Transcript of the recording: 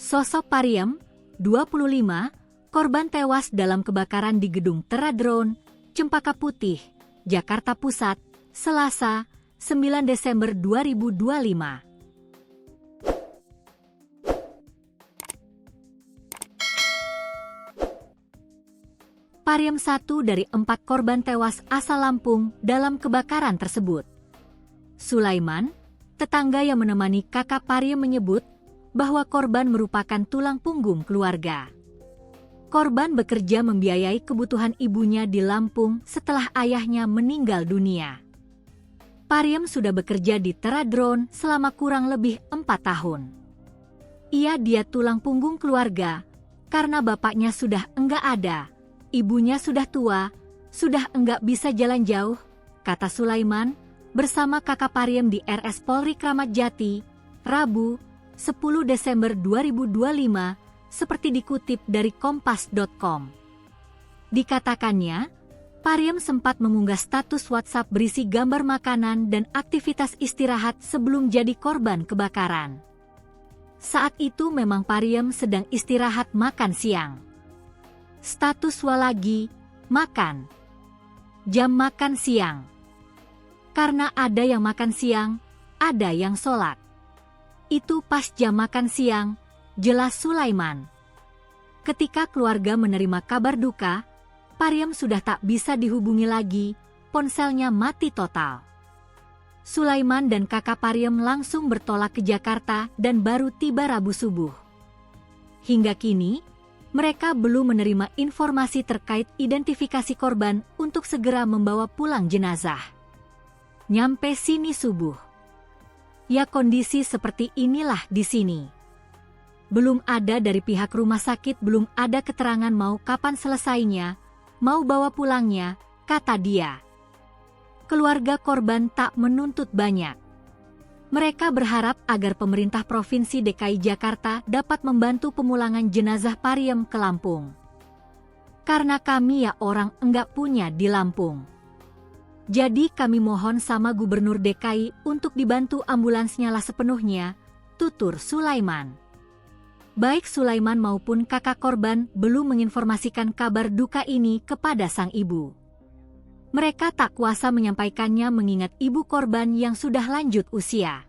Sosok Pariem, 25, korban tewas dalam kebakaran di gedung Teradron, Cempaka Putih, Jakarta Pusat, Selasa, 9 Desember 2025. Pariem satu dari 4 korban tewas asal Lampung dalam kebakaran tersebut. Sulaiman, tetangga yang menemani kakak Pariem menyebut bahwa korban merupakan tulang punggung keluarga. Korban bekerja membiayai kebutuhan ibunya di Lampung setelah ayahnya meninggal dunia. Pariem sudah bekerja di Teradron selama kurang lebih 4 tahun. Dia tulang punggung keluarga karena bapaknya sudah enggak ada, ibunya sudah tua, sudah enggak bisa jalan jauh, kata Sulaiman bersama kakak Pariem di RS Polri Kramat Jati, Rabu, 10 Desember 2025, seperti dikutip dari kompas.com. Dikatakannya, Pariem sempat mengunggah status WhatsApp berisi gambar makanan dan aktivitas istirahat sebelum jadi korban kebakaran. Saat itu memang Pariem sedang istirahat makan siang. Status walagi, makan. Jam makan siang. Karena ada yang makan siang, ada yang sholat. Itu pas jam makan siang, jelas Sulaiman. Ketika keluarga menerima kabar duka, Pariem sudah tak bisa dihubungi lagi, ponselnya mati total. Sulaiman dan kakak Pariem langsung bertolak ke Jakarta dan baru tiba Rabu subuh. Hingga kini, mereka belum menerima informasi terkait identifikasi korban untuk segera membawa pulang jenazah. Nyampe sini subuh. Ya kondisi seperti inilah di sini. Belum ada dari pihak rumah sakit, belum ada keterangan mau kapan selesainya, mau bawa pulangnya, kata dia. Keluarga korban tak menuntut banyak. Mereka berharap agar pemerintah Provinsi DKI Jakarta dapat membantu pemulangan jenazah Pariem ke Lampung. Karena kami ya orang enggak punya di Lampung. Jadi kami mohon sama Gubernur DKI untuk dibantu ambulansnya lah sepenuhnya, tutur Sulaiman. Baik Sulaiman maupun kakak korban belum menginformasikan kabar duka ini kepada sang ibu. Mereka tak kuasa menyampaikannya mengingat ibu korban yang sudah lanjut usia.